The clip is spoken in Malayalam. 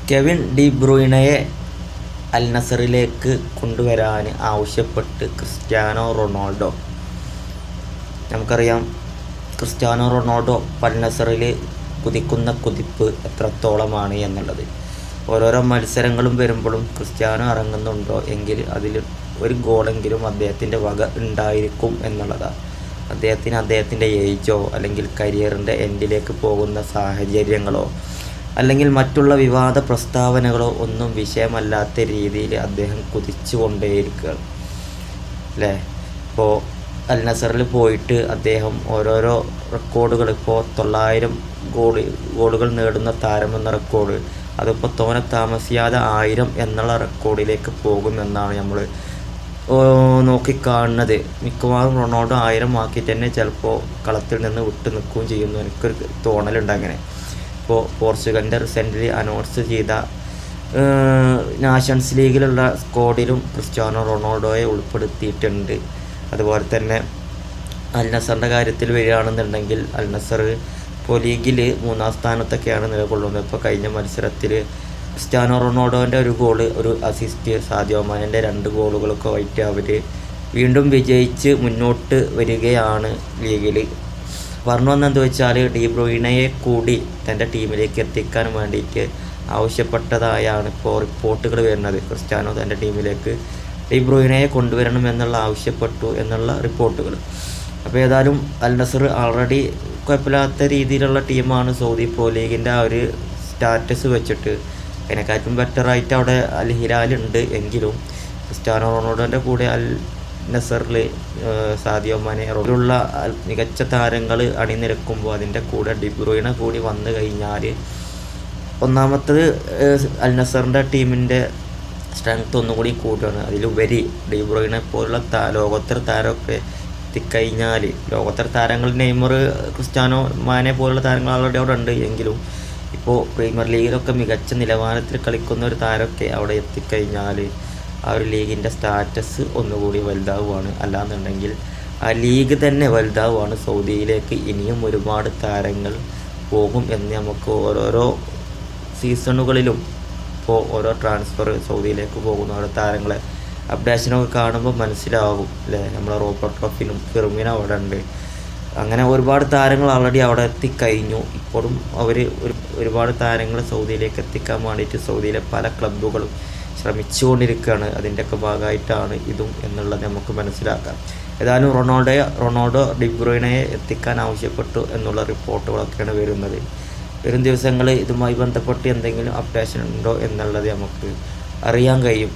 കെവിൻ ഡി ബ്രൂയിനയെ അൽ നസറിലേക്ക് കൊണ്ടുവരാൻ ആവശ്യപ്പെട്ട് ക്രിസ്ത്യാനോ റൊണാൾഡോ. നമുക്കറിയാം ക്രിസ്ത്യാനോ റൊണാൾഡോ അൽ നസറിൽ കുതിക്കുന്ന കുതിപ്പ് എത്രത്തോളമാണ് എന്നുള്ളത്. ഓരോരോ മത്സരങ്ങളും വരുമ്പോഴും ക്രിസ്ത്യാനോ ഇറങ്ങുന്നുണ്ടോ എങ്കിൽ അതിൽ ഒരു ഗോളെങ്കിലും അദ്ദേഹത്തിൻ്റെ വക ഉണ്ടായിരിക്കും എന്നുള്ളതാണ്. അദ്ദേഹത്തിൻ്റെ ഏജോ അല്ലെങ്കിൽ കരിയറിൻ്റെ എൻഡിലേക്ക് പോകുന്ന സാഹചര്യങ്ങളോ അല്ലെങ്കിൽ മറ്റുള്ള വിവാദ പ്രസ്താവനകളോ ഒന്നും വിഷയമല്ലാത്ത രീതിയിൽ അദ്ദേഹം കുതിച്ചു കൊണ്ടേയിരിക്കുകയാണ് അല്ലേ. ഇപ്പോൾ അൽ നസറിൽ പോയിട്ട് അദ്ദേഹം ഓരോരോ റെക്കോർഡുകൾ, ഇപ്പോൾ 900 ഗോളുകൾ നേടുന്ന താരമെന്ന റെക്കോർഡ്, അതിപ്പോൾ തോനെ താമസിയാതെ 1000 എന്നുള്ള റെക്കോർഡിലേക്ക് പോകുമെന്നാണ് നമ്മൾ നോക്കിക്കാണുന്നത്. മിക്കവാറും റൊണാൾഡോ 1000 ആക്കിയിട്ട് തന്നെ ചിലപ്പോൾ കളത്തിൽ നിന്ന് വിട്ടു നിൽക്കുകയും ചെയ്യുന്നു. എനിക്കൊരു തോന്നലുണ്ട് അങ്ങനെ. ഇപ്പോൾ പോർച്ചുഗലിൻ്റെ റീസെൻ്റ്ലി അനൗൺസ് ചെയ്ത നാഷൻസ് ലീഗിലുള്ള സ്ക്വാഡിലും ക്രിസ്ത്യാനോ റൊണാൾഡോയെ ഉൾപ്പെടുത്തിയിട്ടുണ്ട്. അതുപോലെ തന്നെ അൽ നസറിൻ്റെ കാര്യത്തിൽ വരികയാണെന്നുണ്ടെങ്കിൽ അൽ നസർ ഇപ്പോൾ ലീഗിൽ 3-ാം സ്ഥാനത്തൊക്കെയാണ് നിലകൊള്ളുന്നത്. ഇപ്പോൾ കഴിഞ്ഞ മത്സരത്തിൽ ക്രിസ്ത്യാനോ റൊണാൾഡോൻ്റെ ഒരു ഗോള്, ഒരു അസിസ്റ്റ്, സാദിയോ മാനേൻ്റെ 2 ഗോളുകളൊക്കെ ആയിട്ട് അവർ വീണ്ടും വിജയിച്ച് മുന്നോട്ട് വരികയാണ് ലീഗിൽ. പറഞ്ഞു വന്നെന്താ വെച്ചാൽ ഡി ബ്രൂയിനയെ കൂടി തൻ്റെ ടീമിലേക്ക് എത്തിക്കാൻ വേണ്ടിയിട്ട് ആവശ്യപ്പെട്ടതായാണ് ഇപ്പോൾ റിപ്പോർട്ടുകൾ വരുന്നത്. ക്രിസ്ത്യാനോ തൻ്റെ ടീമിലേക്ക് ഡി ബ്രൂയിനയെ കൊണ്ടുവരണമെന്നുള്ള ആവശ്യപ്പെട്ടു എന്നുള്ള റിപ്പോർട്ടുകൾ. അപ്പോൾ ഏതായാലും അൽ നസർ ആൾറെഡി കുഴപ്പമില്ലാത്ത രീതിയിലുള്ള ടീമാണ്. സൗദി പ്രോ ലീഗിൻ്റെ ആ ഒരു സ്റ്റാറ്റസ് വെച്ചിട്ട് അതിനെക്കാട്ടും ബെറ്ററായിട്ട് അവിടെ അൽ ഹിലാലുണ്ട്. എങ്കിലും ക്രിസ്ത്യാനോ റൊണാൾഡോൻ്റെ കൂടെ അൽ നസറിൽ സാദിയോ മാനെ ഉള്ള മികച്ച താരങ്ങൾ അണിനിരക്കുമ്പോൾ അതിൻ്റെ കൂടെ ഡി ബ്രൂയിന കൂടി വന്നു കഴിഞ്ഞാൽ ഒന്നാമത്തത് അൽ നസറിൻ്റെ ടീമിൻ്റെ സ്ട്രെങ്ത് ഒന്നുകൂടി കൂട്ടുകയാണ്. അതിലുപരി ഡി ബ്രൂയിനെ പോലുള്ള ലോകോത്തര താരമൊക്കെ എത്തിക്കഴിഞ്ഞാൽ, ലോകോത്തര താരങ്ങൾ നെയ്മർ, ക്രിസ്ത്യാനോ, മാനെ പോലുള്ള താരങ്ങൾ ആൾറെഡി അവിടെ ഉണ്ട്. എങ്കിലും ഇപ്പോൾ പ്രീമിയർ ലീഗിലൊക്കെ മികച്ച നിലവാരത്തിൽ കളിക്കുന്ന ഒരു താരമൊക്കെ അവിടെ എത്തിക്കഴിഞ്ഞാൽ ആ ഒരു ലീഗിൻ്റെ സ്റ്റാറ്റസ് ഒന്നുകൂടി വലുതാവുകയാണ്. അല്ലാന്നുണ്ടെങ്കിൽ ആ ലീഗ് തന്നെ വലുതാവുകയാണ്. സൗദിയിലേക്ക് ഇനിയും ഒരുപാട് താരങ്ങൾ പോകും എന്ന് നമുക്ക് ഓരോരോ സീസണുകളിലും ഇപ്പോൾ ഓരോ ട്രാൻസ്ഫർ സൗദിയിലേക്ക് പോകുന്ന ഓരോ താരങ്ങളെ അപ്ഡേഷനൊക്കെ കാണുമ്പോൾ മനസ്സിലാകും അല്ലേ. നമ്മളെ റോബർട്ടോ ഫിർമിനോ അവിടെ ഉണ്ട്. അങ്ങനെ ഒരുപാട് താരങ്ങൾ ഓൾറെഡി അവിടെ എത്തിക്കഴിഞ്ഞു. ഇപ്പോഴും അവർ ഒരുപാട് താരങ്ങൾ സൗദിയിലേക്ക് എത്തിക്കാൻ വേണ്ടിയിട്ട് സൗദിയിലെ പല ക്ലബ്ബുകളും ശ്രമിച്ചുകൊണ്ടിരിക്കുകയാണ്. അതിൻ്റെയൊക്കെ ഭാഗമായിട്ടാണ് ഇതും എന്നുള്ളത് നമുക്ക് മനസ്സിലാക്കാം. ഏതായാലും റൊണാൾഡോ ഡി ബ്രൂയിനയെ എത്തിക്കാൻ ആവശ്യപ്പെട്ടു എന്നുള്ള റിപ്പോർട്ടുകളൊക്കെയാണ് വരുന്നത്. വരും ദിവസങ്ങളിൽ ഇതുമായി ബന്ധപ്പെട്ട് എന്തെങ്കിലും അപ്ഡേഷൻ ഉണ്ടോ എന്നുള്ളത് നമുക്ക് അറിയാൻ കഴിയും.